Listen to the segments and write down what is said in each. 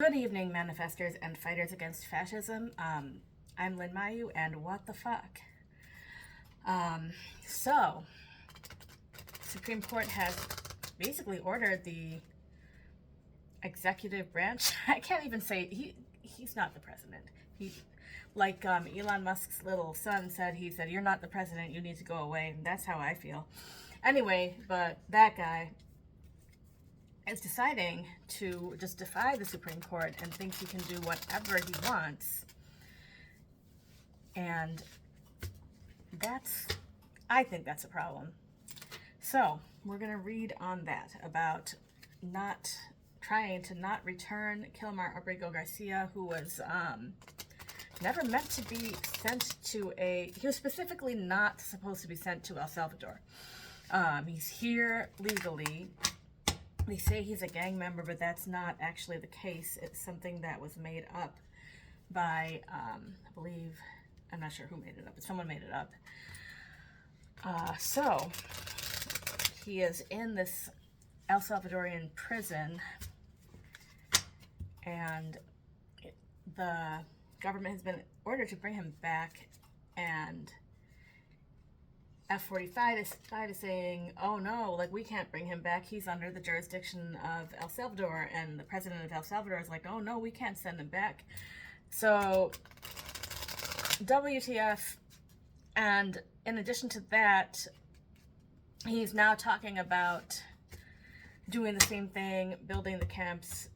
Good evening, manifestors and fighters against fascism. I'm Lynn Mayu, and what the fuck? So, Supreme Court has basically ordered the executive branch. I can't even say he's not the president. Like Elon Musk's little son said, he said, "You're not the president. You need to go away." And that's how I feel. Anyway, but that guy is deciding to just defy the Supreme Court and thinks he can do whatever he wants. And I think that's a problem. So we're going to read on that about trying to not return Kilmar Abrego Garcia, who was never meant to be sent to he was specifically not supposed to be sent to El Salvador. He's here legally. They say he's a gang member, but that's not actually the case. It's something that was made up by, I believe, I'm not sure who made it up, but someone made it up. So, he is in this El Salvadorian prison, and the government has been ordered to bring him back, and F45 is saying, oh no, like, we can't bring him back. He's under the jurisdiction of El Salvador. And the president of El Salvador is like, oh no, we can't send him back. So, WTF. And in addition to that, he's now talking about doing the same thing, building the camps.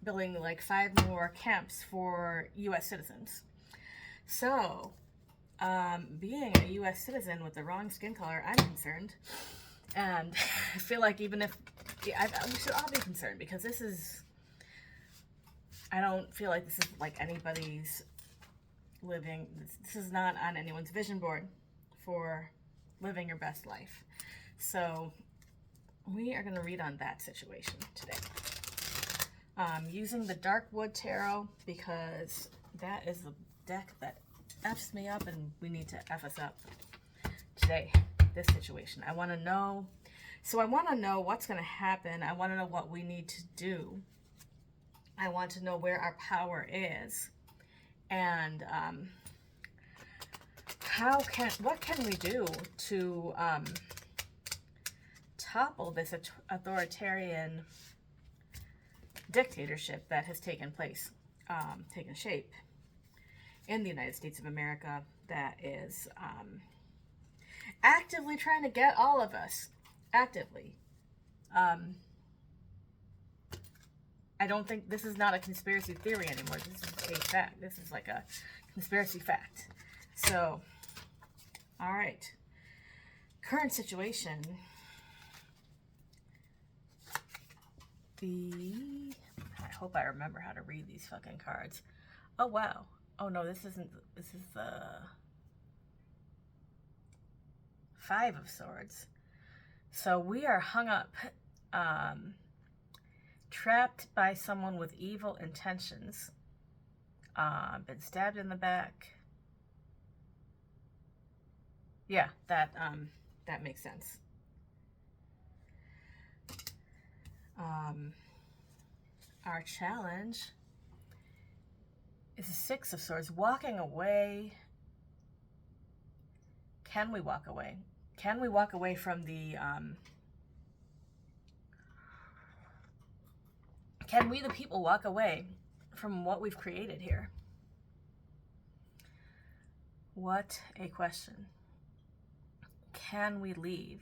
Building like 5 more camps for U.S. citizens. So, being a U.S. citizen with the wrong skin color, I'm concerned. And I feel like even if, we should all be concerned, because I don't feel like this is like anybody's this is not on anyone's vision board for living your best life. So we are going to read on that situation today. Using the Dark Wood Tarot, because that is the deck that F's me up, and we need to F us up today, this situation. I want to know what's going to happen. I want to know what we need to do. I want to know where our power is, and what can we do to topple this authoritarian dictatorship that has taken shape in the United States of America, that is actively trying to get all of us, actively. I don't think this is not a conspiracy theory anymore. This is a fact. This is like a conspiracy fact. So, all right. Current situation. I hope I remember how to read these fucking cards. Oh, wow. Oh, no, this is the 5 of Swords. So we are hung up, trapped by someone with evil intentions, been stabbed in the back. Yeah, that makes sense. Our challenge is a 6 of Swords. Walking away. Can we walk away? Can we walk away from the, can we, the people, walk away from what we've created here? What a question. Can we leave?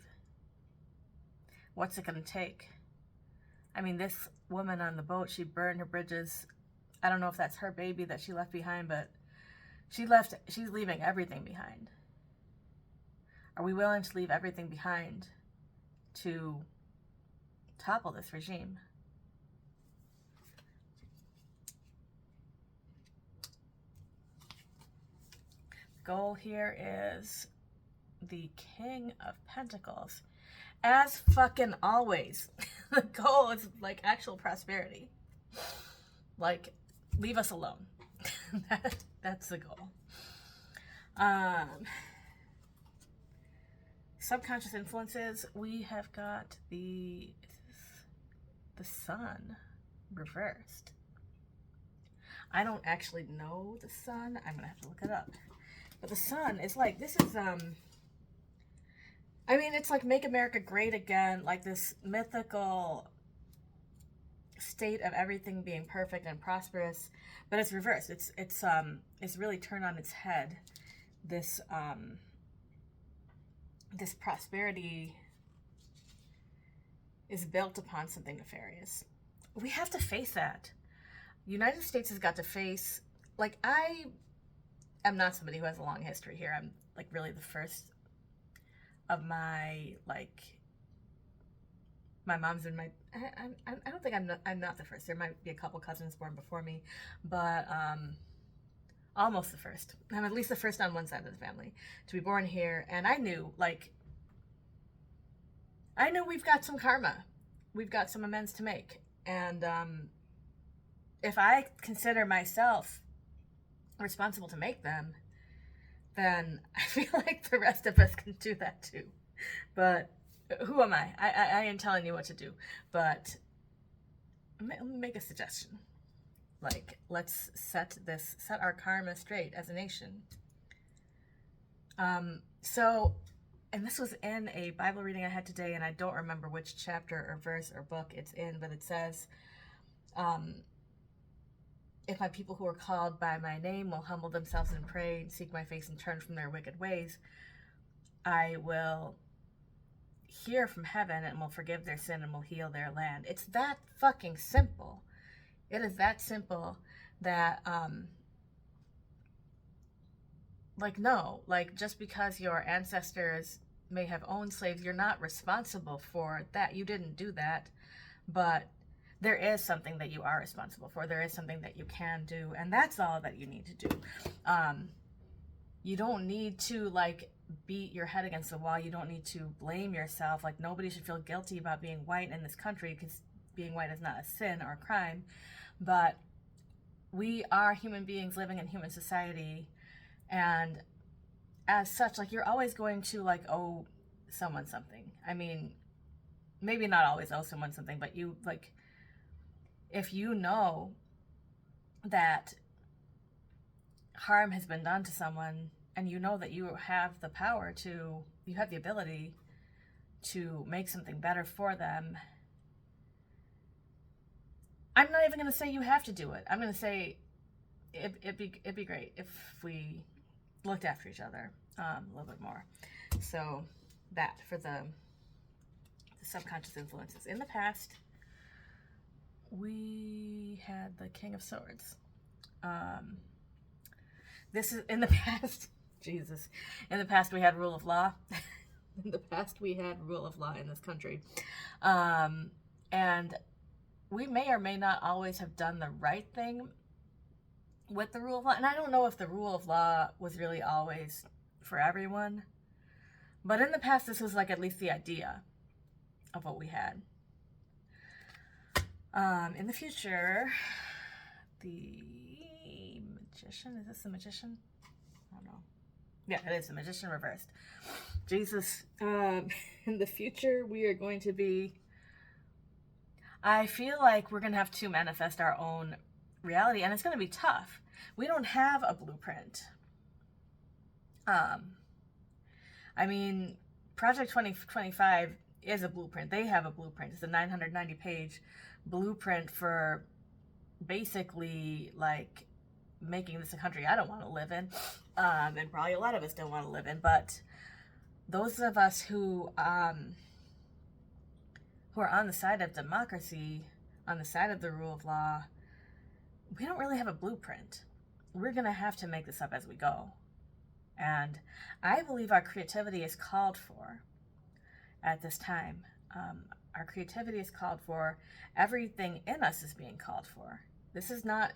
What's it going to take? I mean, this woman on the boat, she burned her bridges. I don't know if that's her baby that she left behind, but she's leaving everything behind. Are we willing to leave everything behind to topple this regime? The goal here is the King of Pentacles. As fucking always, the goal is like actual prosperity. Like, leave us alone. That's the goal. Subconscious influences, we have got the Sun reversed. I don't actually know the sun. I'm gonna have to look it up. But the sun is like, this is I mean, it's like Make America Great Again, like this mythical state of everything being perfect and prosperous, but it's reversed. It's really turned on its head. This this prosperity is built upon something nefarious. We have to face that. The United States has got to face, like, I am not somebody who has a long history here. I'm like really the first of my, like, my mom's and my, I don't think I'm not the first. There might be a couple cousins born before me, but almost the first. I'm at least the first on one side of the family to be born here. And I knew, like, we've got some karma. We've got some amends to make. And if I consider myself responsible to make them, then I feel like the rest of us can do that too. But who am I? I am telling you what to do. But let me make a suggestion. Like, let's set our karma straight as a nation. And this was in a Bible reading I had today, and I don't remember which chapter or verse or book it's in, but it says, if my people who are called by my name will humble themselves and pray and seek my face and turn from their wicked ways, I will hear from heaven and will forgive their sin and will heal their land. It's that fucking simple. It is that simple that, like, no, like, just because your ancestors may have owned slaves, you're not responsible for that. You didn't do that, but there is something that you are responsible for. There is something that you can do, and that's all that you need to do. You don't need to, like, beat your head against the wall. You don't need to blame yourself. Like, nobody should feel guilty about being white in this country, because being white is not a sin or a crime, but we are human beings living in human society, and as such, like, you're always going to, like, owe someone something. I mean, maybe not always owe someone something, but you, like, if you know that harm has been done to someone, and you know that you have the power to, you have the ability to make something better for them, I'm not even going to say you have to do it. I'm going to say it'd be great if we looked after each other a little bit more. So that for the subconscious influences. In the past, we had the King of Swords. This is in the past. Jesus. In the past, we had rule of law. In the past, we had rule of law in this country. And we may or may not always have done the right thing with the rule of law. And I don't know if the rule of law was really always for everyone. But in the past, this was, like, at least the idea of what we had. In the future, the magician, is this the magician? I don't know. Yeah, it is the magician reversed. Jesus, in the future, we are going to be, I feel like we're going to have to manifest our own reality, and it's going to be tough. We don't have a blueprint. I mean, Project 2025 is a blueprint. They have a blueprint. It's a 990-page blueprint for basically, like, making this a country I don't want to live in, and probably a lot of us don't want to live in. But those of us who are on the side of democracy, on the side of the rule of law, we don't really have a blueprint. We're going to have to make this up as we go. And I believe our creativity is called for at this time. Our creativity is called for. Everything in us is being called for. This is not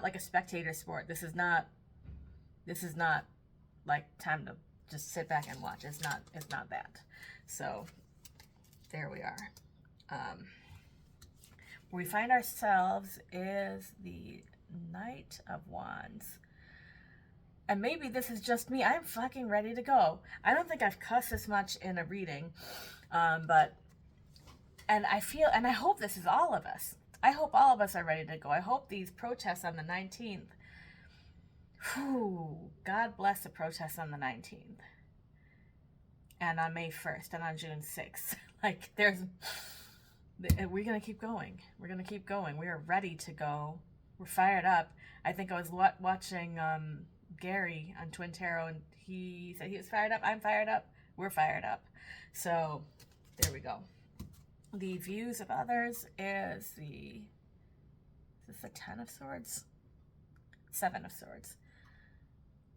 like a spectator sport. This is not like time to just sit back and watch. It's not that. So there we are. Where we find ourselves is the Knight of Wands. And maybe this is just me. I'm fucking ready to go. I don't think I've cussed as much in a reading, and I hope this is all of us. I hope all of us are ready to go. I hope these protests on the 19th, God bless the protests on the 19th. And on May 1st and on June 6th. Like, we're going to keep going. We're going to keep going. We are ready to go. We're fired up. I think I was watching Gary on Twin Tarot, and he said he was fired up. I'm fired up. We're fired up. So, there we go. The views of others is this the 10 of Swords? 7 of Swords.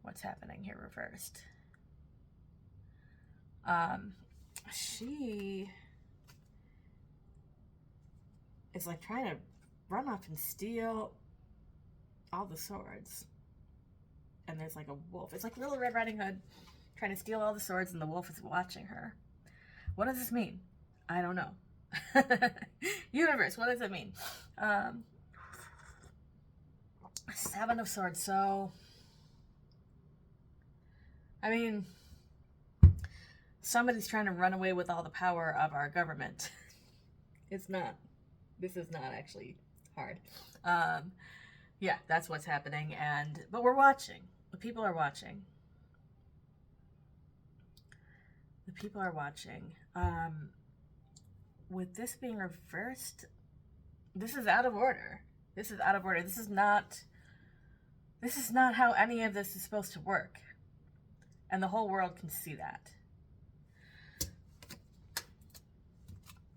What's happening here reversed? She is like trying to run off and steal all the swords. And there's like a wolf. It's like Little Red Riding Hood trying to steal all the swords, and the wolf is watching her. What does this mean? I don't know. Universe, what does it mean? 7 of Swords. So, I mean, somebody's trying to run away with all the power of our government. It's not. This is not actually hard. Yeah, that's what's happening. But we're watching. The people are watching. The people are watching. With this being reversed, this is out of order. This is out of order. This is not how any of this is supposed to work. And the whole world can see that.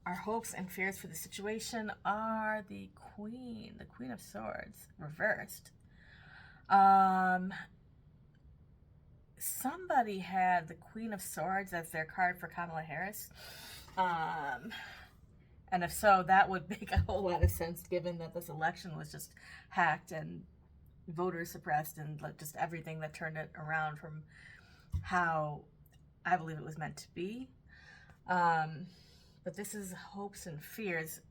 Our hopes and fears for the situation are the Queen of Swords, reversed. Somebody had the Queen of Swords as their card for Kamala Harris. And if so, that would make a whole lot of sense, given that this election was just hacked and voters suppressed, and just everything that turned it around from how I believe it was meant to be. But this is hopes and fears.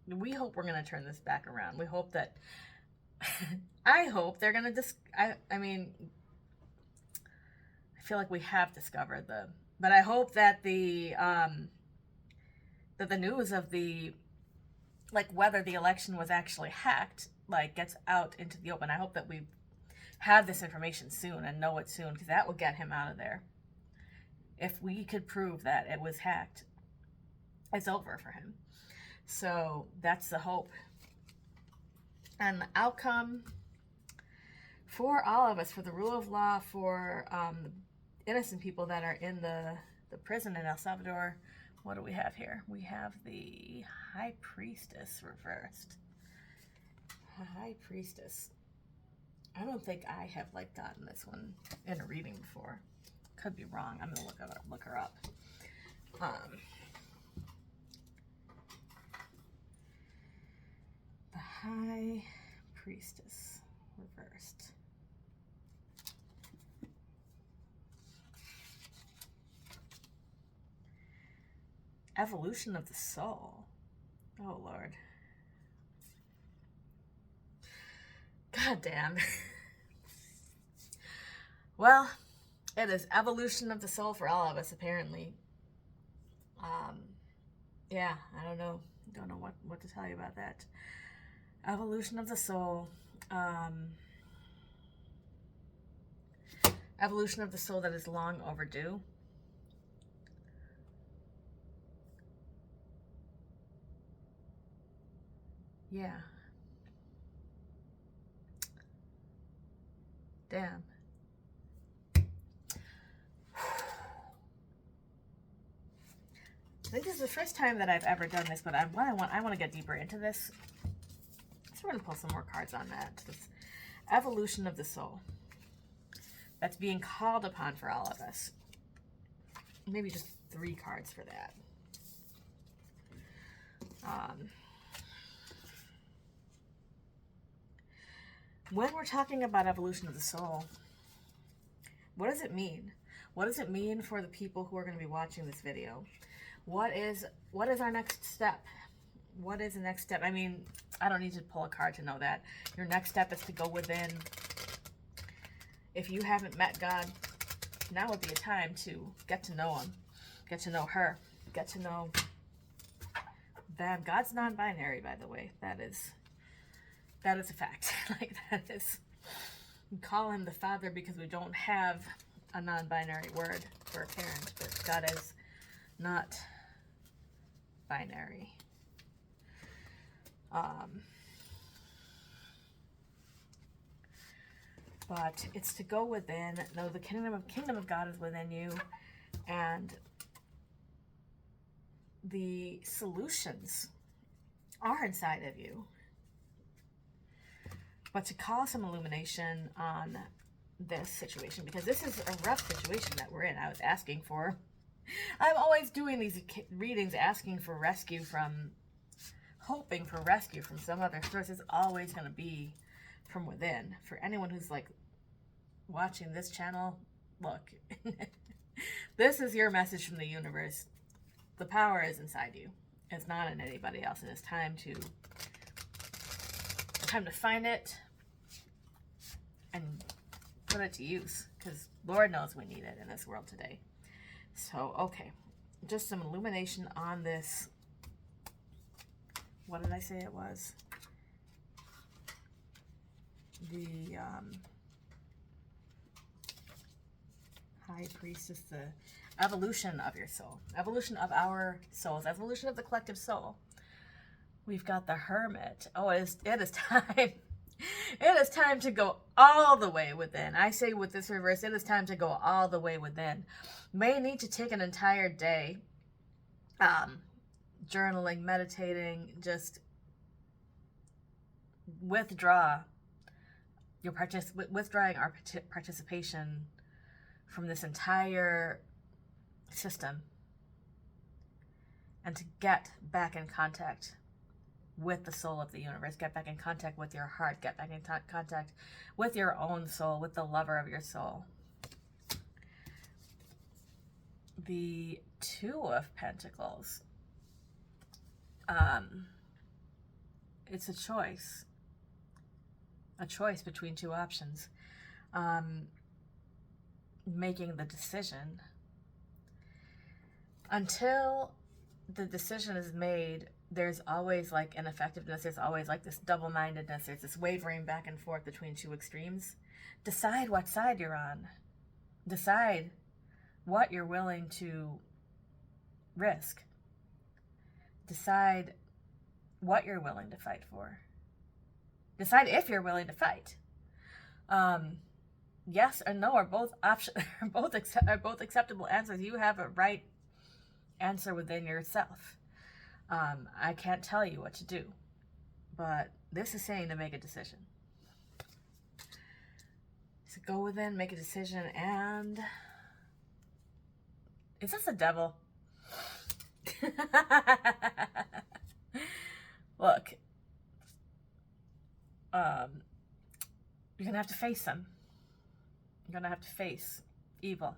We hope we're going to turn this back around. We hope that, I hope they're going to, I mean, I feel like we have discovered but I hope that the news of whether the election was actually hacked, gets out into the open. I hope that we have this information soon and know it soon, because that will get him out of there. If we could prove that it was hacked, it's over for him. So that's the hope. And the outcome for all of us, for the rule of law, for the innocent people that are in the prison in El Salvador. What do we have here? We have the High Priestess reversed. High Priestess. I don't think I have gotten this one in a reading before. Could be wrong. I'm gonna look her up. The High Priestess reversed. Evolution of the soul. Oh, Lord. God damn. Well, it is evolution of the soul for all of us, apparently. Yeah, I don't know. Don't know what to tell you about that. Evolution of the soul. Evolution of the soul that is long overdue. Yeah. Damn. I think this is the first time that I've ever done this, but I want to get deeper into this. So we're going to pull some more cards on that. This evolution of the soul that's being called upon for all of us. Maybe just 3 cards for that. When we're talking about evolution of the soul, what does it mean? What does it mean for the people who are going to be watching this video? What is our next step? What is the next step? I mean, I don't need to pull a card to know that. Your next step is to go within. If you haven't met God, now would be a time to get to know him, get to know her, get to know them. God's non-binary, by the way. That is a fact. Like, that is, we call him the Father because we don't have a non-binary word for a parent, but God is not binary. But it's to go within. No, the kingdom of God is within you, and the solutions are inside of you. But to call some illumination on this situation, because this is a rough situation that we're in. I was asking for, I'm always doing these readings asking for rescue from, hoping for rescue from some other source. It's always going to be from within. For anyone who's like watching this channel, look, this is your message from the universe. The power is inside you. It's not in anybody else, and it's time to find it and put it to use, because Lord knows we need it in this world today. So, okay, just some illumination on this. What did I say it was? The High Priestess, the evolution of your soul, evolution of our souls, evolution of the collective soul. We've got the Hermit. Oh, it is time. It is time to go all the way within. I say with this reverse, it is time to go all the way within. May need to take an entire day journaling, meditating, just withdrawing our participation from this entire system, and to get back in contact with the soul of the universe, get back in contact with your heart, get back in contact with your own soul, with the lover of your soul. The Two of Pentacles. It's a choice between two options. Making the decision. Until the decision is made, there's always like ineffectiveness. There's always like this double-mindedness. There's this wavering back and forth between two extremes. Decide what side you're on. Decide what you're willing to risk. Decide what you're willing to fight for. Decide if you're willing to fight. Yes or no are both options. Are both acceptable answers. You have a right answer within yourself. I can't tell you what to do, but this is saying to make a decision. So go within, make a decision, and is this the devil? Look, you're gonna have to face them. You're gonna have to face evil.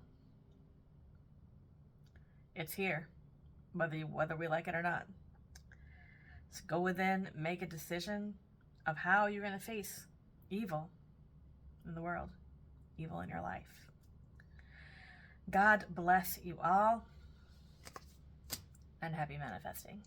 It's here, whether we like it or not. So go within, make a decision of how you're going to face evil in the world, evil in your life. God bless you all, and happy manifesting.